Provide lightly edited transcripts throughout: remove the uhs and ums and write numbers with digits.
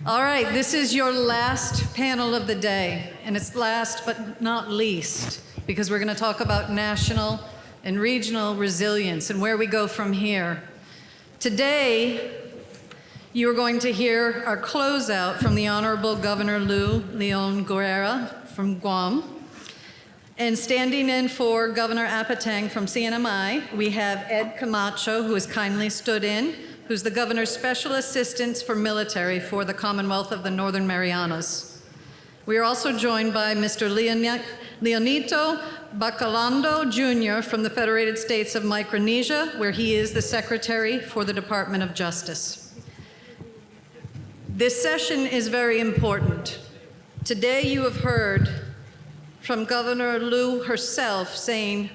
All right, this is your last panel of the day, and it's last but not least, because we're going to talk about national and regional resilience and where we go from here. Today, you are going to hear our closeout from the Honorable Governor Lou Leon Guerra from Guam. And standing in for Governor Apatang from CNMI, we have Ed Camacho, who has kindly stood in, who's the governor's special assistant for military for the Commonwealth of the Northern Marianas. We are also joined by Mr. Leonito Bacalando Jr. from the Federated States of Micronesia, where he is the Secretary for the Department of Justice. This session is very important. Today you have heard from Governor Lou herself saying,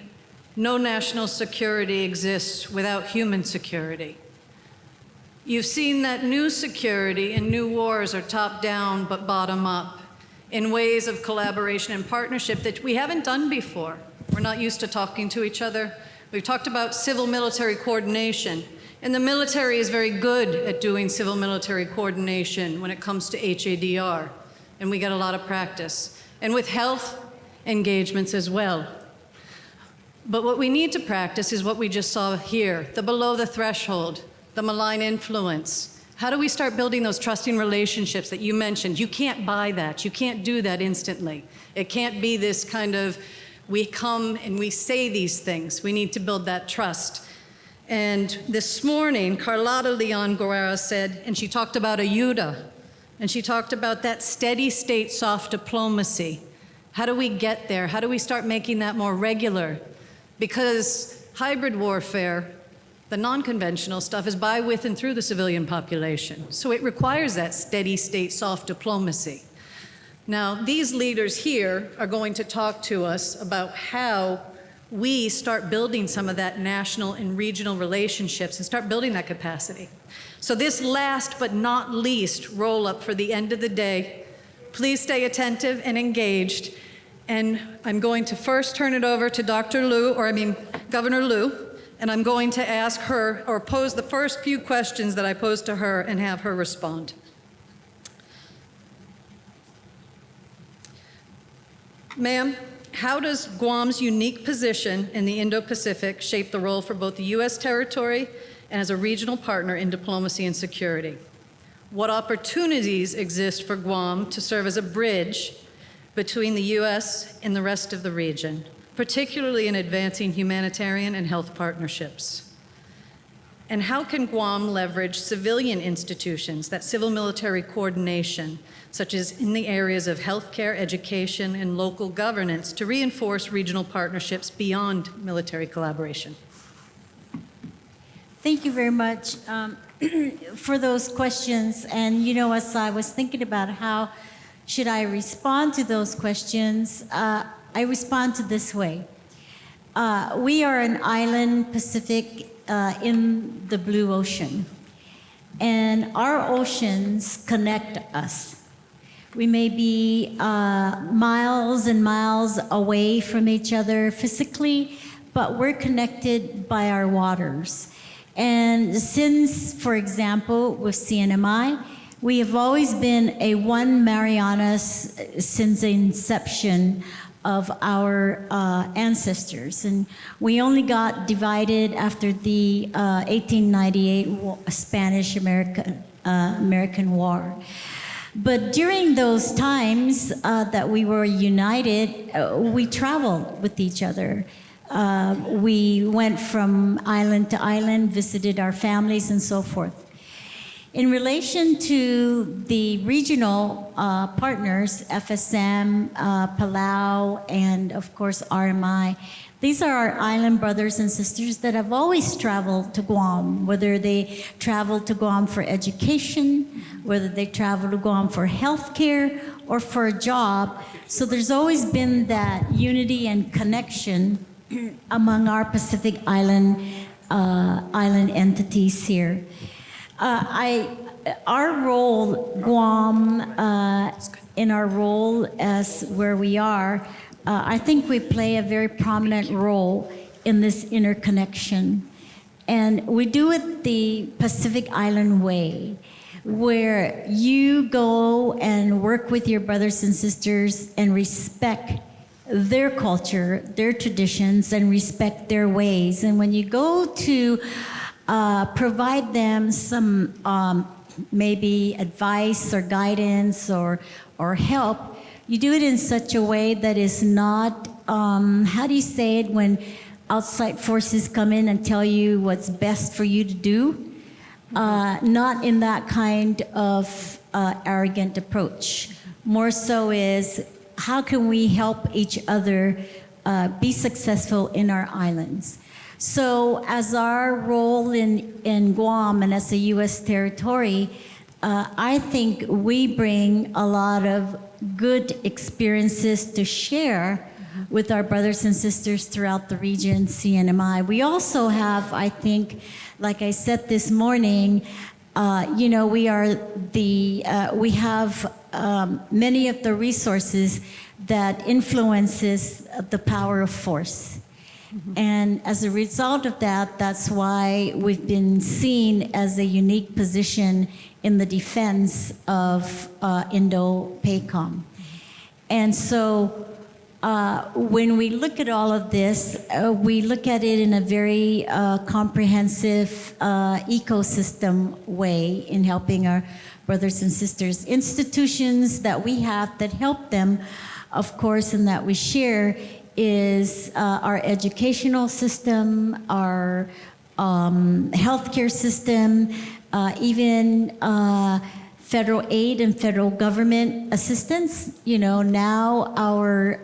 no national security exists without human security. You've seen that new security and new wars are top-down but bottom-up in ways of collaboration and partnership that we haven't done before. We're not used to talking to each other. We've talked about civil-military coordination, and the military is very good at doing civil-military coordination when it comes to HADR, and we get a lot of practice. And with health engagements as well. But what we need to practice is what we just saw here, the below the threshold, the malign influence. How do we start building those trusting relationships that you mentioned? You can't buy that. You can't do that instantly. It can't be this kind of, we come and we say these things. We need to build that trust. And this morning, Carlotta Leon Guerra said, and she talked about ayuda, and she talked about that steady state soft diplomacy. How do we get there? How do we start making that more regular? Because hybrid warfare, the non-conventional stuff, is by, with, and through the civilian population. So it requires that steady state soft diplomacy. Now, these leaders here are going to talk to us about how we start building some of that national and regional relationships and start building that capacity. So this last but not least roll-up for the end of the day, please stay attentive and engaged. And I'm going to first turn it over to Governor Lou, and I'm going to ask her, or pose the first few questions that I posed to her and have her respond. Ma'am, how does Guam's unique position in the Indo-Pacific shape the role for both the U.S. territory and as a regional partner in diplomacy and security? What opportunities exist for Guam to serve as a bridge between the U.S. and the rest of the region, particularly in advancing humanitarian and health partnerships? And how can Guam leverage civilian institutions, that civil-military coordination, such as in the areas of healthcare, education, and local governance, to reinforce regional partnerships beyond military collaboration? Thank you very much for those questions. And you know, as I was thinking about how should I respond to those questions, I respond to this way. We are an island Pacific in the blue ocean, and our oceans connect us. We may be miles and miles away from each other physically, but we're connected by our waters. And since, for example, with CNMI, we have always been a one Marianas since the inception of our ancestors. And we only got divided after the 1898 Spanish-American War. But during those times that we were united, we traveled with each other. We went from island to island, visited our families, and so forth. In relation to the regional partners, FSM, Palau, and of course RMI, these are our island brothers and sisters that have always traveled to Guam, whether they travel to Guam for education, whether they travel to Guam for healthcare or for a job. So there's always been that unity and connection among our Pacific island entities here. Our role, Guam, in our role as where we are, I think we play a very prominent role in this interconnection. And we do it the Pacific Island way. where you go and work with your brothers and sisters and respect their culture, their traditions, and respect their ways. And when you go to provide them some maybe advice or guidance or help, you do it in such a way that is not, how do you say it, when outside forces come in and tell you what's best for you to do? Not in that kind of arrogant approach. More so is, how can we help each other be successful in our islands? So as our role in Guam and as a U.S. territory, I think we bring a lot of good experiences to share with our brothers and sisters throughout the region, CNMI. We also have, I think, like I said this morning, we have many of the resources that influences the power of force. And as a result of that, that's why we've been seen as a unique position in the defense of Indo-PACOM. And so when we look at all of this, we look at it in a very comprehensive ecosystem way in helping our brothers and sisters. Institutions that we have that help them, of course, and that we share is our educational system, our healthcare system, even federal aid and federal government assistance. Now our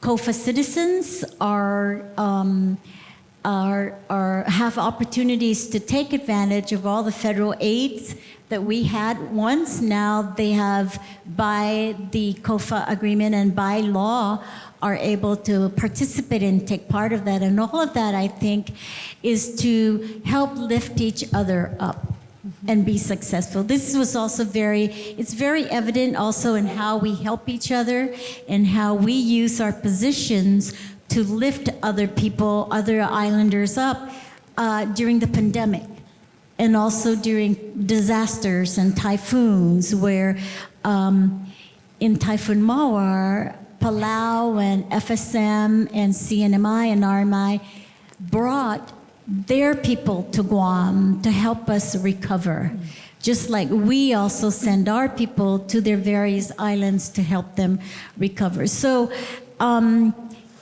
COFA citizens have opportunities to take advantage of all the federal aids that we had once. Now they have, by the COFA agreement and by law, are able to participate and take part of that. And all of that, I think, is to help lift each other up and be successful. This was also it's very evident also in how we help each other and how we use our positions to lift other people, other islanders up during the pandemic. And also during disasters and typhoons, where in Typhoon Mawar, Palau and FSM and CNMI and RMI brought their people to Guam to help us recover. Just like we also send our people to their various islands to help them recover. So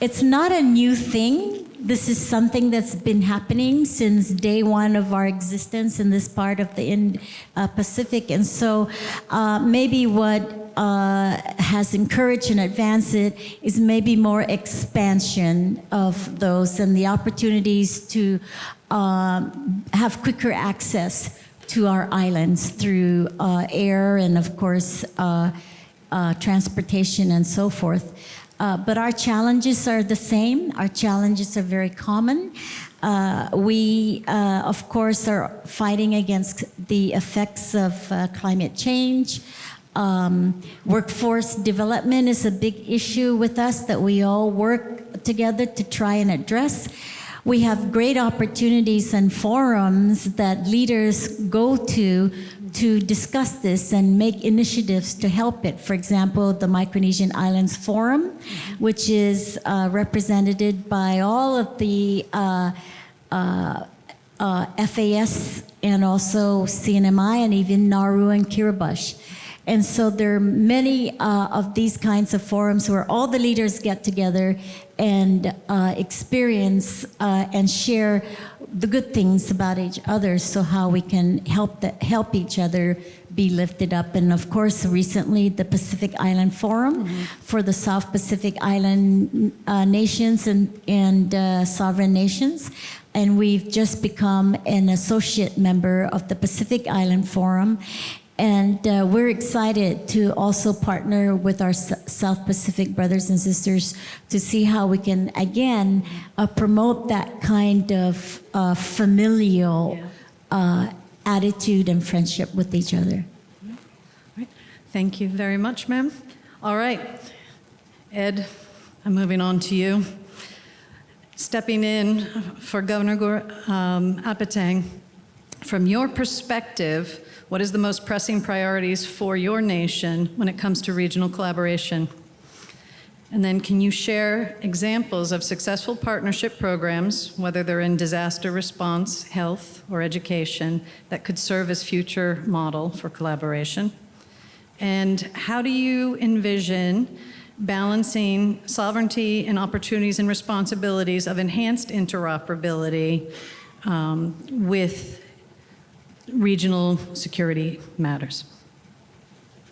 it's not a new thing. This is something that's been happening since day one of our existence in this part of the Pacific. And so maybe what has encouraged and advanced it is maybe more expansion of those and the opportunities to have quicker access to our islands through air and, of course, transportation and so forth. But our challenges are the same. Our challenges are very common. We, of course, are fighting against the effects of climate change. Workforce development is a big issue with us that we all work together to try and address. We have great opportunities and forums that leaders go to discuss this and make initiatives to help it. For example, the Micronesian Islands Forum, which is represented by all of the FAS and also CNMI and even Nauru and Kiribati. And so there are many of these kinds of forums where all the leaders get together and experience and share the good things about each other, so how we can help each other be lifted up. And of course, recently the Pacific Island Forum for the South Pacific Island nations and sovereign nations. And we've just become an associate member of the Pacific Island Forum. And we're excited to also partner with our South Pacific brothers and sisters to see how we can, again, promote that kind of familial attitude and friendship with each other. Thank you very much, ma'am. All right, Ed, I'm moving on to you. Stepping in for Governor Apatang, From your perspective, what is the most pressing priorities for your nation when it comes to regional collaboration? And then can you share examples of successful partnership programs, whether they're in disaster response, health, or education, that could serve as future model for collaboration? And how do you envision balancing sovereignty and opportunities and responsibilities of enhanced interoperability with regional security matters?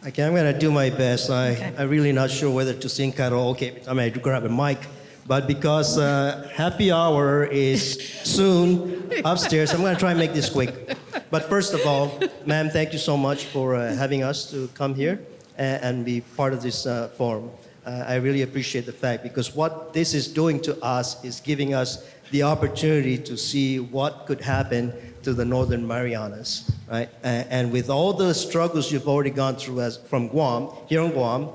Okay, I'm going to do my best. I'm really not sure whether to sing karaoke every time I grab a mic, but because happy hour is soon upstairs, I'm going to try and make this quick. But first of all, ma'am, thank you so much for having us to come here and be part of this forum. I really appreciate the fact, because what this is doing to us is giving us the opportunity to see what could happen to the Northern Marianas, right? And with all the struggles you've already gone through from Guam, here in Guam,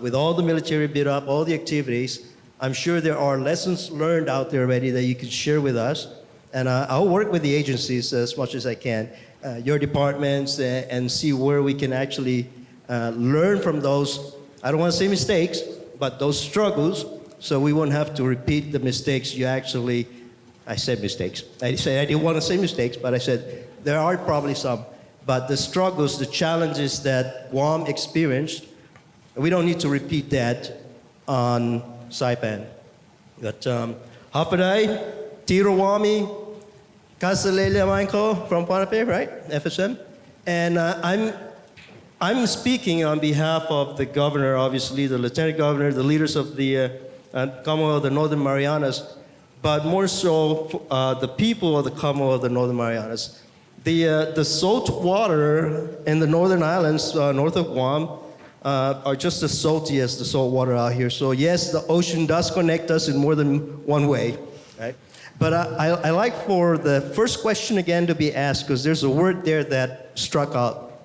with all the military build up, all the activities, I'm sure there are lessons learned out there already that you can share with us. And I'll work with the agencies as much as I can, your departments, and see where we can actually learn from those, I don't want to say mistakes, but those struggles, so we won't have to repeat the mistakes you actually, I said mistakes. I said I didn't want to say mistakes, but I said there are probably some. But the struggles, the challenges that Guam experienced, we don't need to repeat that on Saipan. But Hapaday, Tirawami, Kasalele Michael from Ponape, right? FSM. And I'm speaking on behalf of the governor, obviously, the lieutenant governor, the leaders of the Commonwealth of the Northern Marianas, but more so the people of the Commonwealth of the Northern Marianas. The salt water in the northern islands north of Guam are just as salty as the salt water out here. So yes, the ocean does connect us in more than one way, right? But I like for the first question again to be asked, because there's a word there that struck out.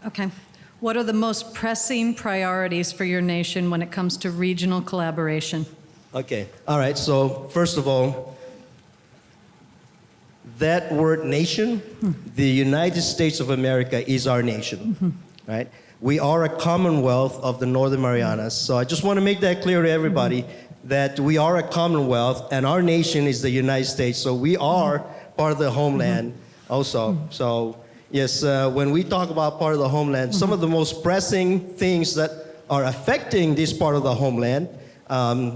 Okay. What are the most pressing priorities for your nation when it comes to regional collaboration? Okay, all right, so first of all, that word nation, the United States of America is our nation, right? We are a commonwealth of the Northern Marianas. So I just want to make that clear to everybody that we are a commonwealth and our nation is the United States. So we are part of the homeland also. So yes, when we talk about part of the homeland, some of the most pressing things that are affecting this part of the homeland,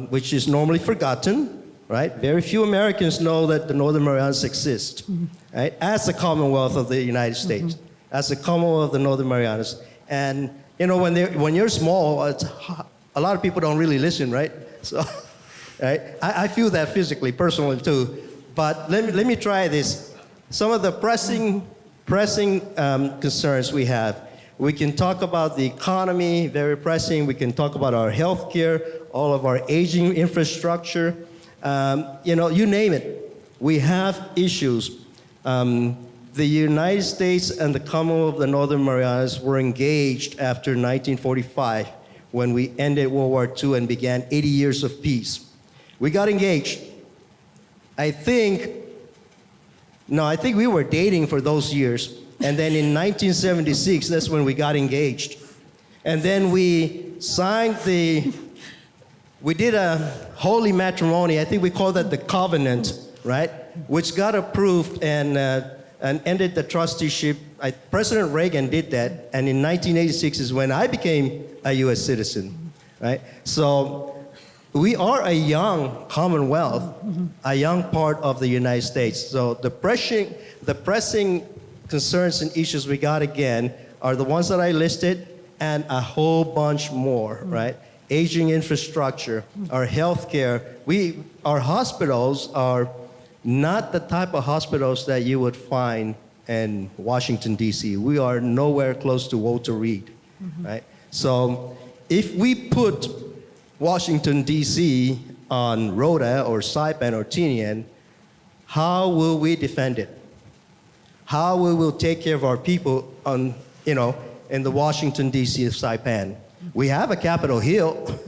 which is normally forgotten, right? Very few Americans know that the Northern Marianas exist, right? As a Commonwealth of the United States, as a Commonwealth of the Northern Marianas. And you know, when you're small, a lot of people don't really listen, right? So, right? I feel that physically, personally too. But let me try this. Some of the pressing concerns we have. We can talk about the economy, very pressing. We can talk about our healthcare, all of our aging infrastructure. You know, you name it. We have issues. The United States and the Commonwealth of the Northern Marianas were engaged after 1945 when we ended World War II and began 80 years of peace. We got engaged. I think we were dating for those years. And then in 1976, that's when we got engaged. And then we signed we did a holy matrimony. I think we call that the covenant, right? Which got approved and ended the trusteeship. President Reagan did that. And in 1986 is when I became a U.S. citizen, right? So we are a young commonwealth, a young part of the United States. So the pressing concerns and issues we got again are the ones that I listed and a whole bunch more, right? Aging infrastructure, our healthcare. Our hospitals are not the type of hospitals that you would find in Washington, D.C. We are nowhere close to Walter Reed, right? So if we put Washington, D.C. on Rhoda or Saipan or Tinian, how will we defend it? How we will take care of our people in the Washington, D.C. of Saipan? We have a Capitol Hill.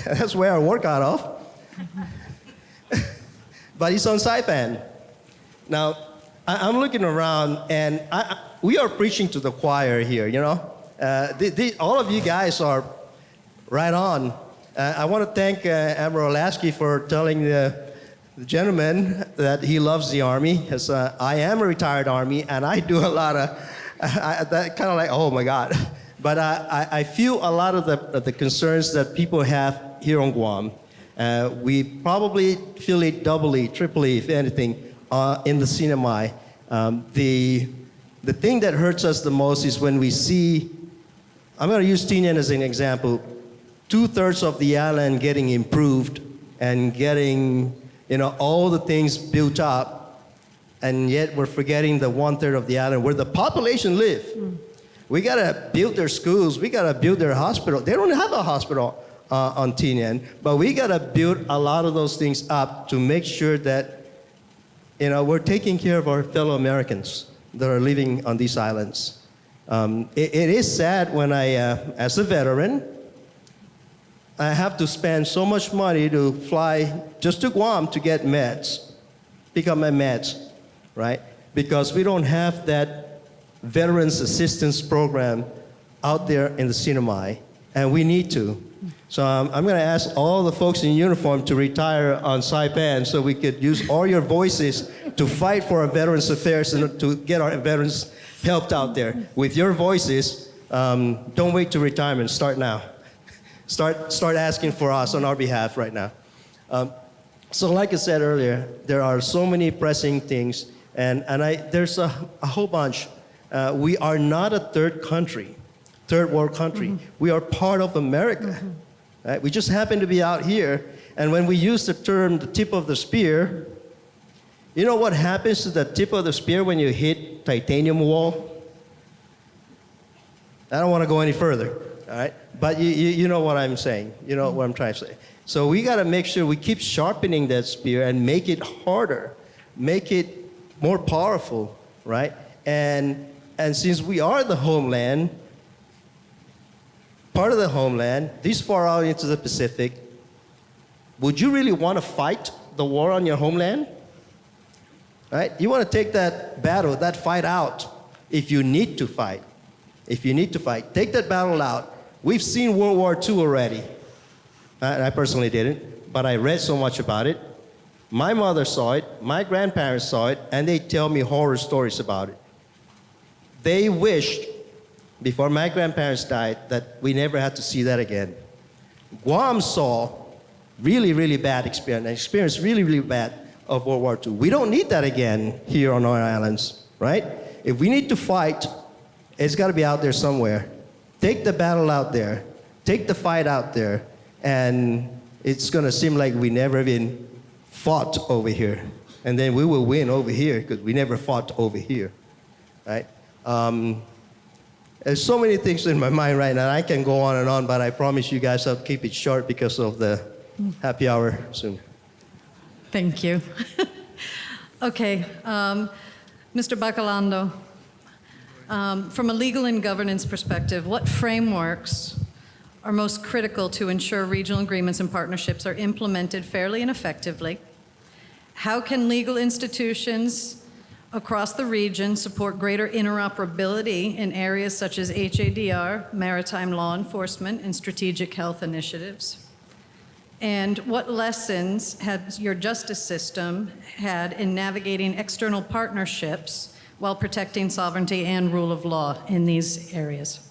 That's where I work out of. But it's on Saipan. Now, I'm looking around, and we are preaching to the choir here, you know. All of you guys are right on. I want to thank Admiral Lasky for telling the gentleman that he loves the Army, as I am a retired Army, and I do a lot of, that kind of like, oh my God. But I feel a lot of the concerns that people have here on Guam. We probably feel it doubly, triply, if anything, in the Sinamai. The thing that hurts us the most is when we see, I'm going to use Tinian as an example, 2/3 of the island getting improved and getting, you know, all the things built up, and yet we're forgetting the 1/3 of the island where the population live. We got to build their schools. We got to build their hospital. They don't have a hospital on Tinian, but we got to build a lot of those things up to make sure that, you know, we're taking care of our fellow Americans that are living on these islands. It is sad when I, as a veteran, I have to spend so much money to fly just to Guam to get meds, pick up my meds, right? Because we don't have that Veterans Assistance Program out there in the Sinamai, and we need to. So I'm going to ask all the folks in uniform to retire on Saipan so we could use all your voices to fight for our veterans affairs and to get our veterans helped out there. With your voices, don't wait to retirement. Start now. Start asking for us on our behalf right now. So like I said earlier, there are so many pressing things, and there's a whole bunch. We are not a third world country. We are part of America. Right? We just happen to be out here, and when we use the term the tip of the spear, you know what happens to the tip of the spear when you hit titanium wall? I don't want to go any further, all right? But you know what I'm saying. You know what I'm trying to say. So we got to make sure we keep sharpening that spear and make it harder, make it more powerful, right? And since we are the homeland, part of the homeland, this far out into the Pacific, would you really want to fight the war on your homeland? Right? You want to take that battle, that fight out, if you need to fight. If you need to fight, take that battle out. We've seen World War II already. I personally didn't, but I read so much about it. My mother saw it, my grandparents saw it, and they tell me horror stories about it. They wished, before my grandparents died, that we never had to see that again. Guam saw really, really bad experience really, really bad of World War II. We don't need that again here on our islands, right? If we need to fight, it's got to be out there somewhere. Take the battle out there. Take the fight out there. And it's going to seem like we never even fought over here. And then we will win over here because we never fought over here, right? There's so many things in my mind right now. I can go on and on, but I promise you guys I'll keep it short because of the happy hour soon. Thank you. Okay, Mr. Bacalando, from a legal and governance perspective, what frameworks are most critical to ensure regional agreements and partnerships are implemented fairly and effectively? How can legal institutions across the region support greater interoperability in areas such as HADR, maritime law enforcement, and strategic health initiatives? And what lessons has your justice system had in navigating external partnerships while protecting sovereignty and rule of law in these areas?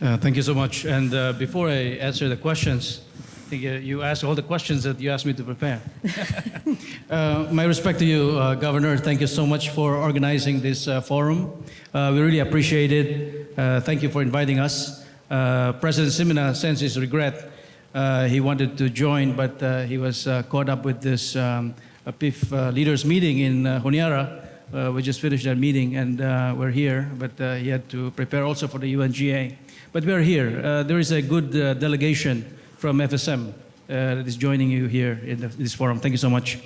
Thank you so much. And before I answer the questions, I think you asked all the questions that you asked me to prepare. My respect to you, Governor. Thank you so much for organizing this forum. We really appreciate it. Thank you for inviting us. President Simina sends his regret. He wanted to join, but he was caught up with this PIF leaders meeting in Honiara. We just finished that meeting, and we're here, but he had to prepare also for the UNGA. But we're here. There is a good delegation from FSM that is joining you here in this forum. Thank you so much.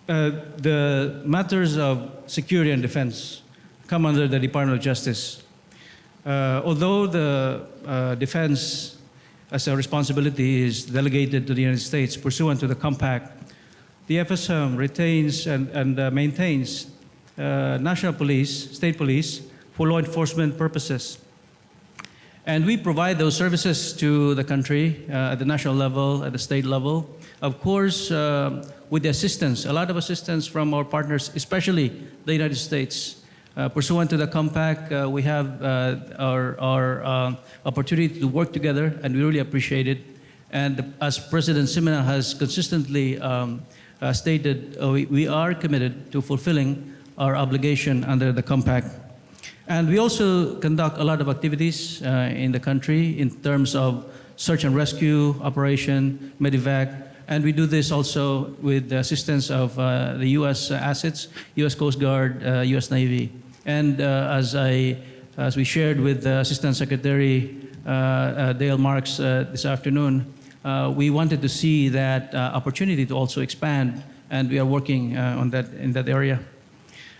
The matters of security and defense come under the Department of Justice. Although the defense as a responsibility is delegated to the United States pursuant to the compact the FSM retains and maintains national police, state police, for law enforcement purposes. And we provide those services to the country at the national level, at the state level. Of course, with the assistance, a lot of assistance from our partners, especially the United States. Pursuant to the compact, we have our opportunity to work together, and we really appreciate it. And as President Simena has consistently stated, we are committed to fulfilling our obligation under the compact. And we also conduct a lot of activities in the country in terms of search and rescue operation, medevac, and we do this also with the assistance of the U.S. assets, U.S. Coast Guard, U.S. Navy. And as we shared with Assistant Secretary Dale Marks this afternoon, we wanted to see that opportunity to also expand, and we are working on that in that area.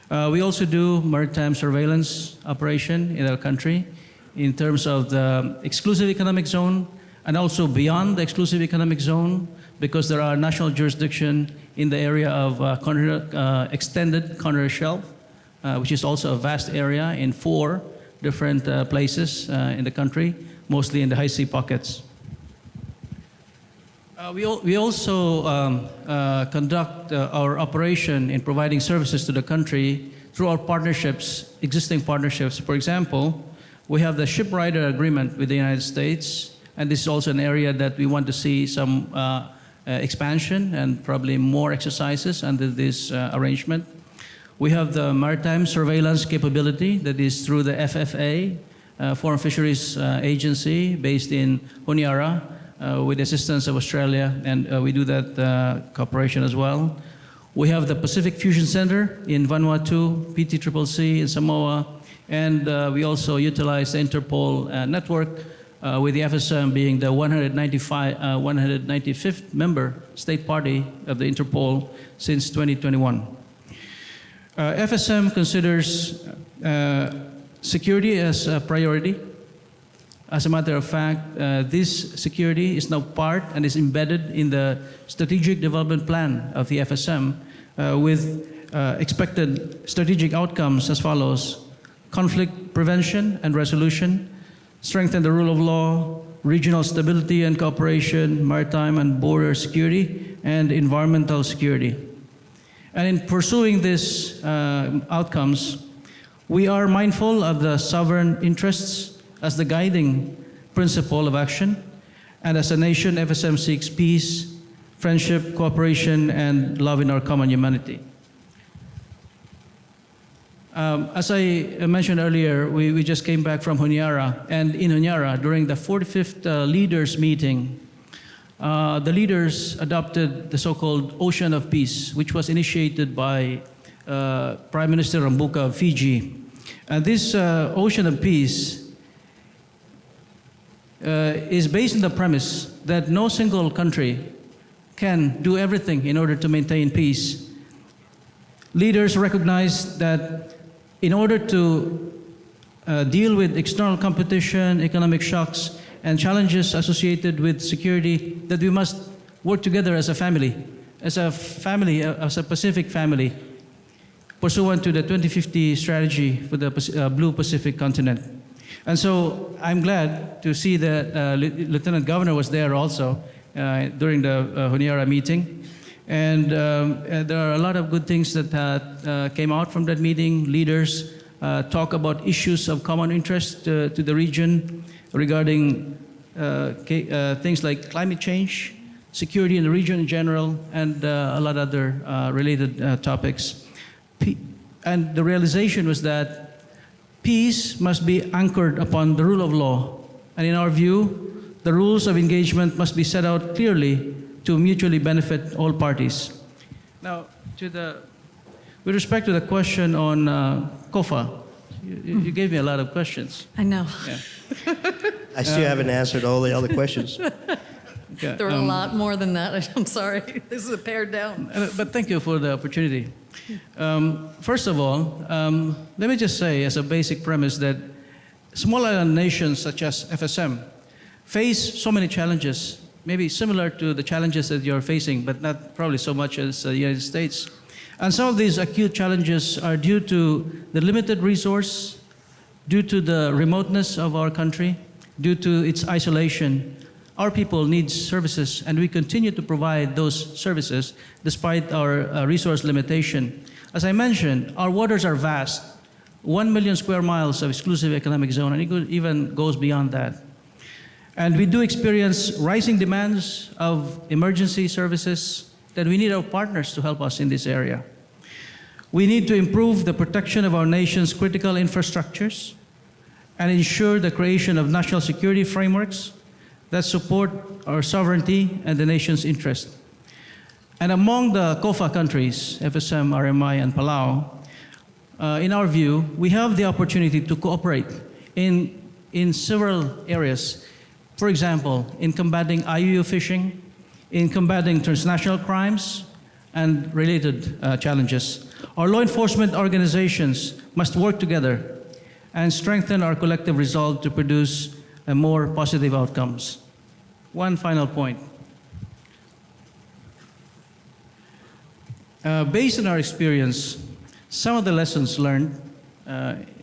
We also do maritime surveillance operation in our country in terms of the exclusive economic zone and also beyond the exclusive economic zone, because there are national jurisdiction in the area of extended continental shelf, which is also a vast area in 4 different places in the country, mostly in the high sea pockets. We also conduct our operation in providing services to the country through our partnerships, existing partnerships. For example, we have the shipwrighter agreement with the United States, and this is also an area that we want to see some expansion and probably more exercises under this arrangement. We have the maritime surveillance capability that is through the FFA, Foreign Fisheries Agency, based in Honiara, with the assistance of Australia, and we do that cooperation as well. We have the Pacific Fusion Center in Vanuatu, PTCCC in Samoa, and we also utilize the Interpol network, with the FSM being the 195th member state party of the Interpol since 2021. FSM considers security as a priority. As a matter of fact, this security is now part and is embedded in the strategic development plan of the FSM with expected strategic outcomes as follows: conflict prevention and resolution, strengthen the rule of law, regional stability and cooperation, maritime and border security, and environmental security. And in pursuing these outcomes, we are mindful of the sovereign interests as the guiding principle of action. And as a nation, FSM seeks peace, friendship, cooperation, and love in our common humanity. As I mentioned earlier, we just came back from Honiara, and in Honiara, during the 45th leaders meeting, the leaders adopted the so-called Ocean of Peace, which was initiated by Prime Minister Rambuka of Fiji. And this Ocean of Peace is based on the premise that no single country can do everything in order to maintain peace. Leaders recognize that in order to deal with external competition, economic shocks, and challenges associated with security, that we must work together as a family, as a Pacific family, pursuant to the 2050 strategy for the Blue Pacific continent. And so I'm glad to see that Lieutenant Governor was there also during the Honiara meeting. And there are a lot of good things that came out from that meeting. Leaders talk about issues of common interest to the region regarding things like climate change, security in the region in general, and a lot of other related topics. And the realization was that peace must be anchored upon the rule of law. And in our view, the rules of engagement must be set out clearly to mutually benefit all parties. Now, with respect to the question on COFA, you gave me a lot of questions. I know. Yeah. I still haven't answered all the other questions. Okay, There are a lot more than that. I'm sorry. This is a pared down. But thank you for the opportunity. First of all, let me just say as a basic premise that small island nations such as FSM face so many challenges maybe similar to the challenges that you're facing, but not probably so much as the United States. And some of these acute challenges are due to the limited resource, due to the remoteness of our country, due to its isolation. Our people need services, and we continue to provide those services despite our resource limitation. As I mentioned, our waters are vast, 1 million square miles of exclusive economic zone, and it even goes beyond that. And we do experience rising demands of emergency services that we need our partners to help us in this area. We need to improve the protection of our nation's critical infrastructures and ensure the creation of national security frameworks that support our sovereignty and the nation's interest. And among the COFA countries, FSM, RMI, and Palau, in our view, we have the opportunity to cooperate in several areas. For example, in combating IUU fishing, in combating transnational crimes, and related challenges. Our law enforcement organizations must work together and strengthen our collective resolve to produce more positive outcomes. One final point. Based on our experience, some of the lessons learned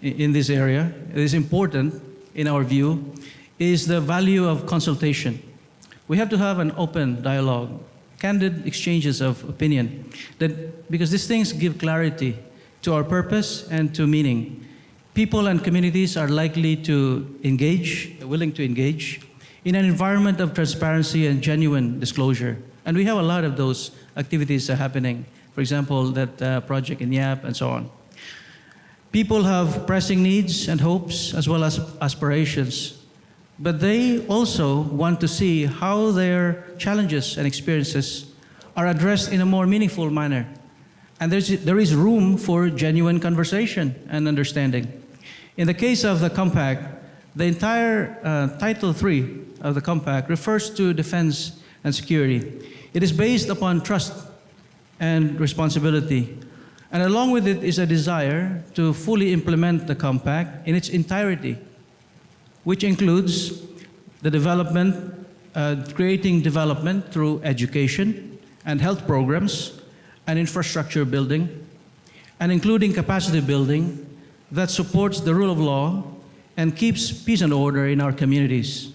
in this area, it is important in our view, is the value of consultation. We have to have an open dialogue, candid exchanges of opinion, because these things give clarity to our purpose and to meaning. People and communities are likely to engage, willing to engage, in an environment of transparency and genuine disclosure. And we have a lot of those activities happening. For example, that project in YAP and so on. People have pressing needs and hopes as well as aspirations, but they also want to see how their challenges and experiences are addressed in a more meaningful manner. And there is room for genuine conversation and understanding. In the case of the Compact, the entire Title III of the Compact refers to defense and security. It is based upon trust and responsibility. And along with it is a desire to fully implement the Compact in its entirety, which includes the development, creating development through education and health programs and infrastructure building, and including capacity building that supports the rule of law and keeps peace and order in our communities.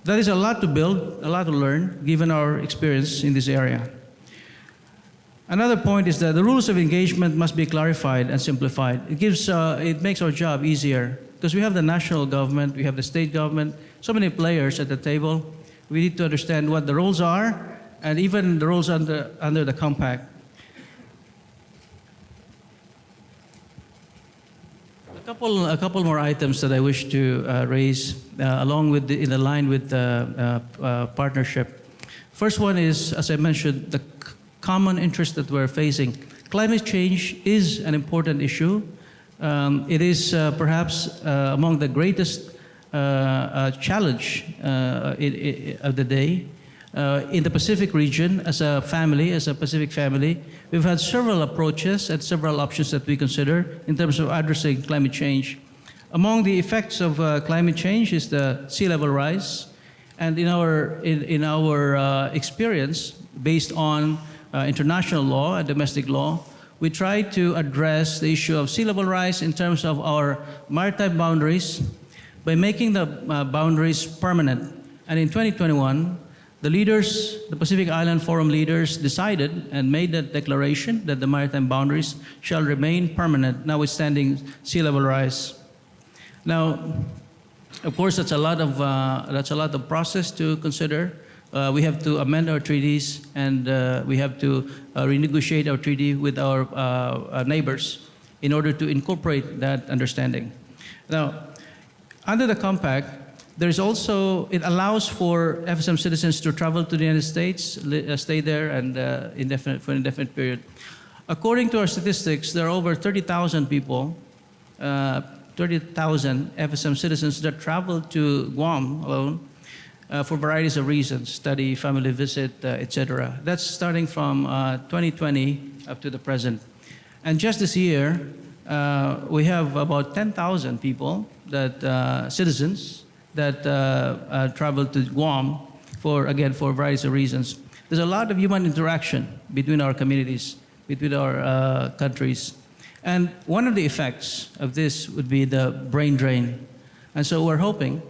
That is a lot to build, a lot to learn, given our experience in this area. Another point is that the rules of engagement must be clarified and simplified. It makes our job easier because we have the national government, we have the state government, so many players at the table. We need to understand what the roles are and even the roles under the Compact. A couple more items that I wish to raise along with in the line with the partnership. First one is, as I mentioned, the common interest that we're facing. Climate change is an important issue. It is perhaps among the greatest challenge of the day. In the Pacific region, as a Pacific family, we've had several approaches and several options that we consider in terms of addressing climate change. Among the effects of climate change is the sea level rise. And in our experience, based on international law and domestic law, we try to address the issue of sea level rise in terms of our maritime boundaries by making the boundaries permanent. And in 2021, the Pacific Island Forum leaders decided and made that declaration that the maritime boundaries shall remain permanent, notwithstanding sea level rise. Now, of course, that's a lot of process to consider. We have to amend our treaties, and we have to renegotiate our treaty with our neighbors in order to incorporate that understanding. Now, under the Compact, there is also, it allows for FSM citizens to travel to the United States, stay there and for an indefinite period. According to our statistics, there are over 30,000 people, 30,000 FSM citizens that travel to Guam alone for varieties of reasons, study, family visit, etc. That's starting from 2020 up to the present. And just this year, we have about 10,000 people, citizens, that traveled to Guam for various reasons. There's a lot of human interaction between our communities, between our countries. And one of the effects of this would be the brain drain. And so we're hoping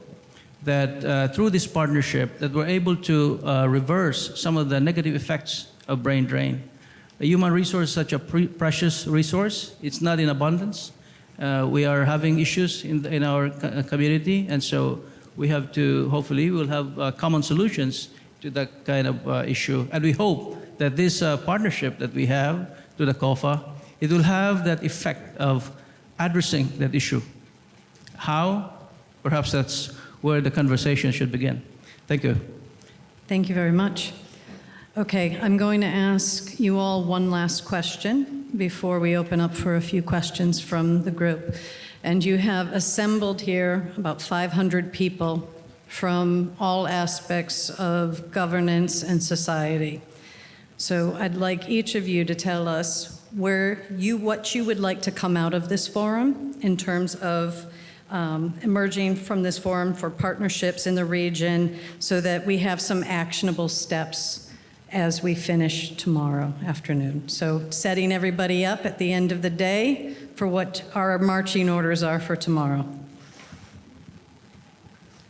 that through this partnership that we're able to reverse some of the negative effects of brain drain. A human resource is such a precious resource. It's not in abundance. We are having issues in our community, and so we have to, hopefully, we'll have common solutions to that kind of issue. And we hope that this partnership that we have to the COFA, it will have that effect of addressing that issue. How? Perhaps that's where the conversation should begin. Thank you. Thank you very much. Okay, I'm going to ask you all one last question before we open up for a few questions from the group. And you have assembled here about 500 people from all aspects of governance and society. So I'd like each of you to tell us what you would like to come out of this forum in terms of emerging from this forum for partnerships in the region so that we have some actionable steps as we finish tomorrow afternoon. So setting everybody up at the end of the day for what our marching orders are for tomorrow.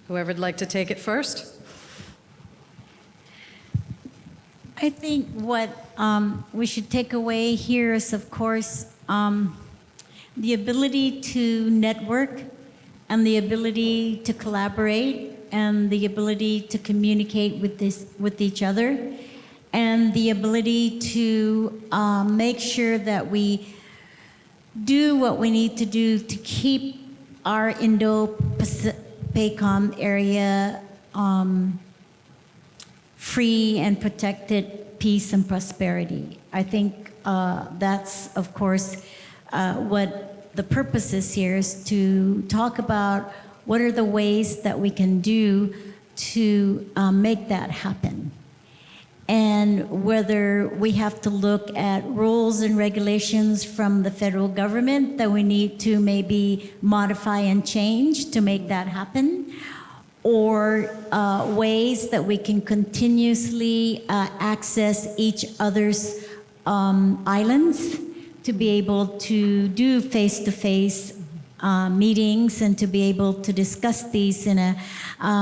Whoever'd like to take it first? I think what we should take away here is, of course, the ability to network and the ability to collaborate and the ability to communicate with each other and the ability to make sure that we do what we need to do to keep our Indo-PACOM area free and protected, peace and prosperity. I think that's, of course, what the purpose is here, is to talk about what are the ways that we can do to make that happen. And whether we have to look at rules and regulations from the federal government that we need to maybe modify and change to make that happen, or ways that we can continuously access each other's islands to be able to do face-to-face meetings and to be able to discuss these in a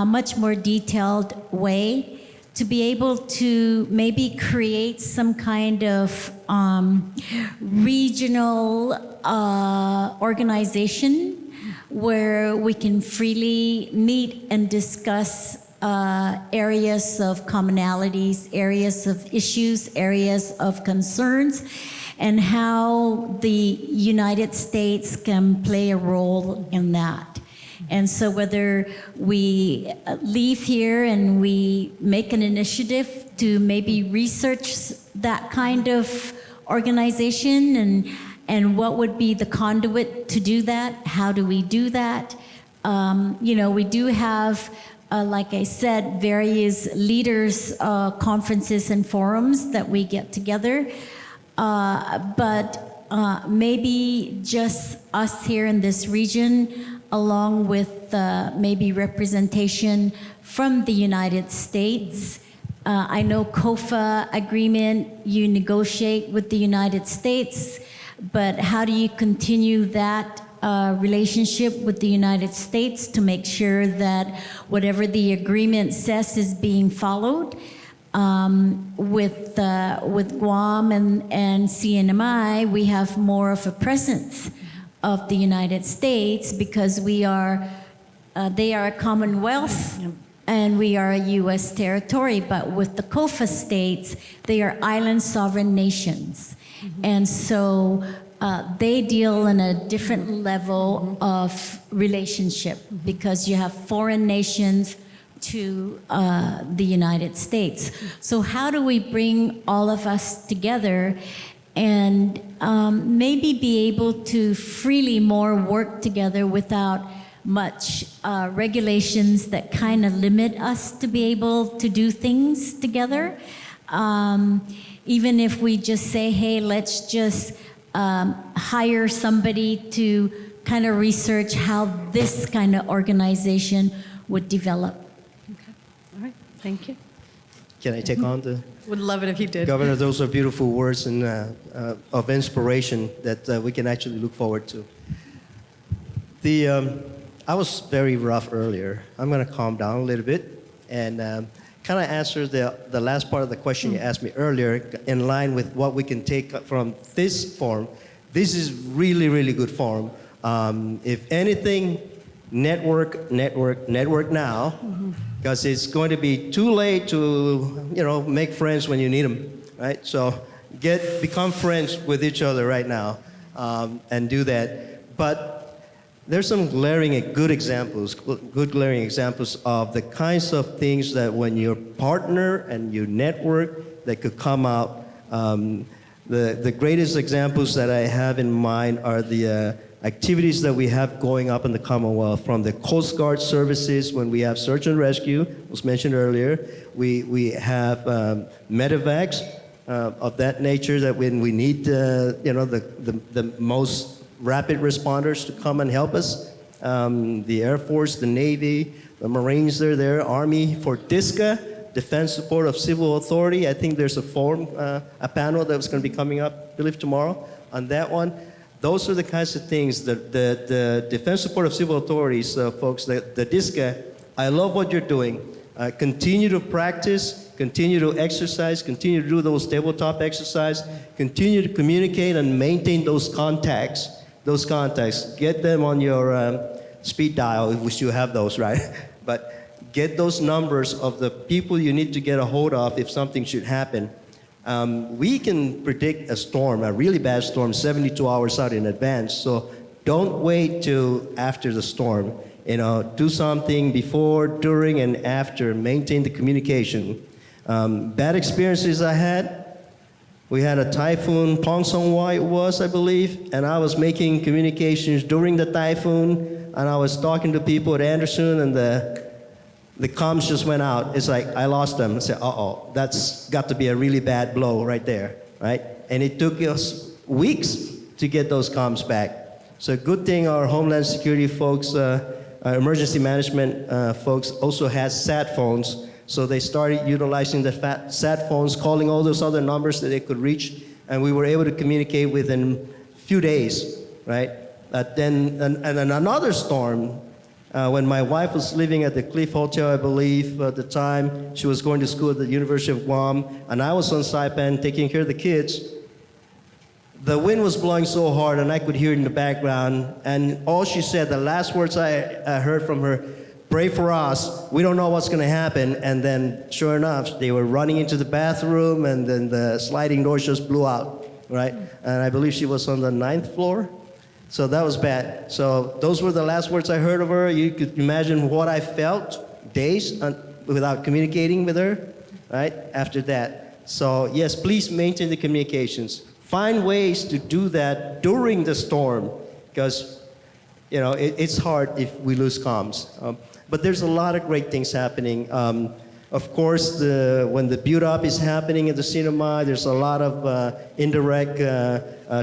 much more detailed way, to be able to maybe create some kind of regional organization where we can freely meet and discuss areas of commonalities, areas of issues, areas of concerns, and how the United States can play a role in that. And so whether we leave here and we make an initiative to maybe research that kind of organization and what would be the conduit to do that, how do we do that? We do have, like I said, various leaders' conferences and forums that we get together. But maybe just us here in this region, along with maybe representation from the United States. I know COFA agreement, you negotiate with the United States, but how do you continue that relationship with the United States to make sure that whatever the agreement says is being followed? With Guam and CNMI, we have more of a presence of the United States because they are a Commonwealth and we are a U.S. territory. But with the COFA states, they are island sovereign nations. And so they deal in a different level of relationship because you have foreign nations to the United States. So how do we bring all of us together and maybe be able to freely more work together without much regulations that kind of limit us to be able to do things together? Even if we just say, hey, let's just hire somebody to kind of research how this kind of organization would develop. All right, thank you. Can I take on the... Would love it if you did. Governor, those are beautiful words and of inspiration that we can actually look forward to. I was very rough earlier. I'm going to calm down a little bit and kind of answer the last part of the question you asked me earlier in line with what we can take from this forum. This is really, really good forum. If anything, network now, because it's going to be too late to, make friends when you need them, right? So become friends with each other right now and do that. But there's some glaring examples of the kinds of things that when you partner and you network that could come out. The greatest examples that I have in mind are the activities that we have going up in the Commonwealth, from the Coast Guard services when we have search and rescue, was mentioned earlier. We have medevacs of that nature, that when we need the most rapid responders to come and help us. The Air Force, the Navy, the Marines, they're there. Army for DISCA, Defense Support of Civil Authority. I think there's a forum, a panel that's going to be coming up, I believe tomorrow, on that one. Those are the kinds of things that the Defense Support of Civil Authorities, folks, the DISCA, I love what you're doing. Continue to practice, continue to exercise, continue to do those tabletop exercise, continue to communicate and maintain those contacts. Get them on your speed dial, if you have those, right? But get those numbers of the people you need to get a hold of if something should happen. We can predict a storm, a really bad storm, 72 hours out in advance. So don't wait till after the storm. Do something before, during, and after. Maintain the communication. Bad experiences I had. We had a typhoon, Pongsonghua it was, I believe, and I was making communications during the typhoon, and I was talking to people at Anderson, and the comms just went out. It's like I lost them. I said, uh-oh, that's got to be a really bad blow right there, right? And it took us weeks to get those comms back. So good thing our Homeland Security folks, our emergency management folks also has sat phones. So they started utilizing the sat phones, calling all those other numbers that they could reach, and we were able to communicate within a few days, right? Then another storm, when my wife was living at the Cliff Hotel, I believe, at the time, she was going to school at the University of Guam, and I was on Saipan taking care of the kids. The wind was blowing so hard, and I could hear it in the background, and all she said, the last words I heard from her, "Pray for us, we don't know what's going to happen." And then, sure enough, they were running into the bathroom, and then the sliding doors just blew out, right? And I believe she was on the 9th floor. So that was bad. So those were the last words I heard of her. You could imagine what I felt days without communicating with her, right, after that. So yes, please maintain the communications. Find ways to do that during the storm, because it's hard if we lose comms. But there's a lot of great things happening. Of course, when the build-up is happening in the cinema, there's a lot of indirect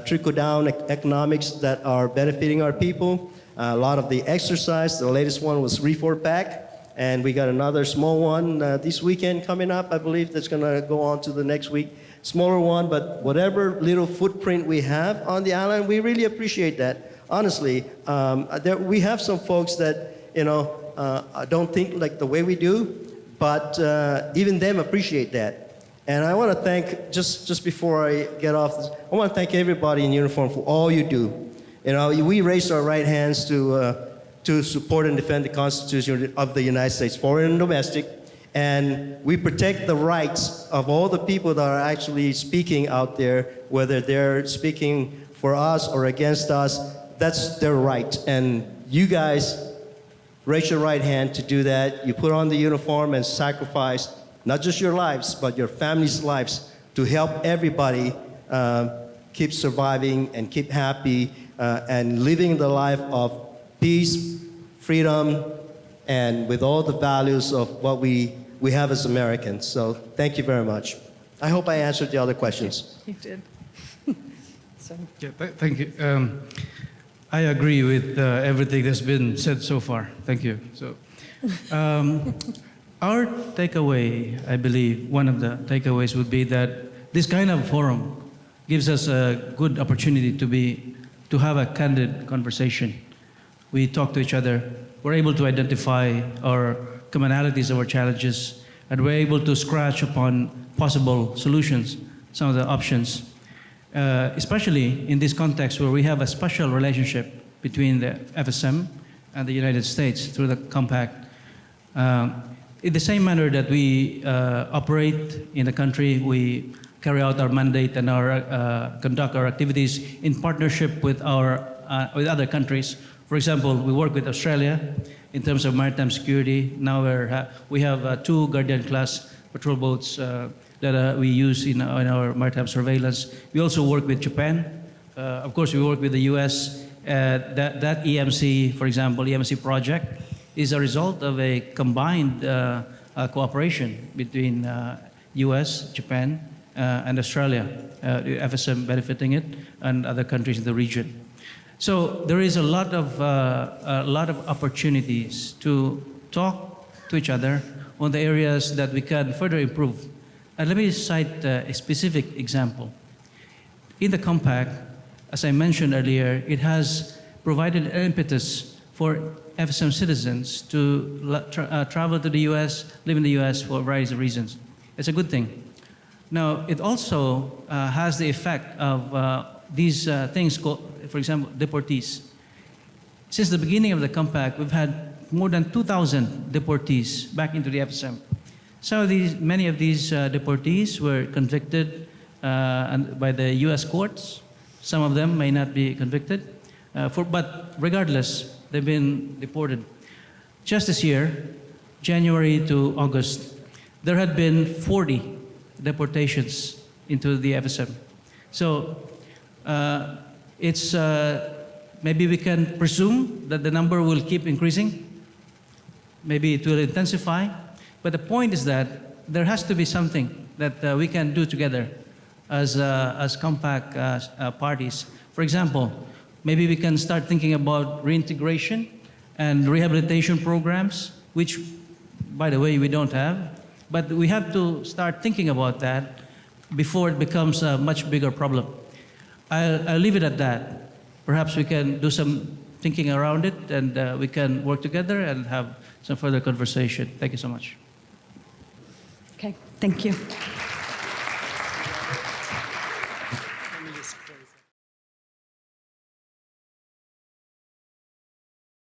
trickle-down economics that are benefiting our people. A lot of the exercise, the latest one was Reform Pack, and we got another small one this weekend coming up, I believe, that's going to go on to the next week. Smaller one, but whatever little footprint we have on the island, we really appreciate that. Honestly, we have some folks that, don't think like the way we do, but even them appreciate that. And I want to thank, just before I get off this, I want to thank everybody in uniform for all you do. We raise our right hands to support and defend the Constitution of the United States, foreign and domestic, and we protect the rights of all the people that are actually speaking out there, whether they're speaking for us or against us. That's their right, and you guys raise your right hand to do that. You put on the uniform and sacrifice not just your lives, but your family's lives to help everybody keep surviving and keep happy and living the life of peace, freedom, and with all the values of what we have as Americans. So thank you very much. I hope I answered the other questions. You did. Yeah, thank you. I agree with everything that's been said so far. Thank you. So, Our takeaway, I believe, one of the takeaways would be that this kind of forum gives us a good opportunity to have a candid conversation. We talk to each other. We're able to identify our commonalities, our challenges, and we're able to scratch upon possible solutions, some of the options, especially in this context where we have a special relationship between the FSM and the United States through the compact. In the same manner that we operate in the country, we carry out our mandate and conduct our activities in partnership with with other countries. For example, we work with Australia in terms of maritime security. Now we have 2 Guardian-class patrol boats that we use in our maritime surveillance. We also work with Japan. Of course, we work with the U.S. That EMC, for example, EMC project is a result of a combined cooperation between U.S., Japan, and Australia, the FSM benefiting it, and other countries in the region. So there is a lot of opportunities to talk to each other on the areas that we can further improve. And let me cite a specific example. In the compact, as I mentioned earlier, it has provided an impetus for FSM citizens to travel to the U.S., live in the U.S. for various reasons. It's a good thing. Now, it also has the effect of these things called, for example, deportees. Since the beginning of the compact, we've had more than 2,000 deportees back into the FSM. Many of these deportees were convicted by the U.S. courts. Some of them may not be convicted, but regardless, they've been deported. Just this year, January to August, there had been 40 deportations into the FSM. So maybe we can presume that the number will keep increasing. Maybe it will intensify. But the point is that there has to be something that we can do together as compact parties. For example, maybe we can start thinking about reintegration and rehabilitation programs, which, by the way, we don't have. But we have to start thinking about that before it becomes a much bigger problem. I'll leave it at that. Perhaps we can do some thinking around it, and we can work together and have some further conversation. Thank you so much. Okay, thank you.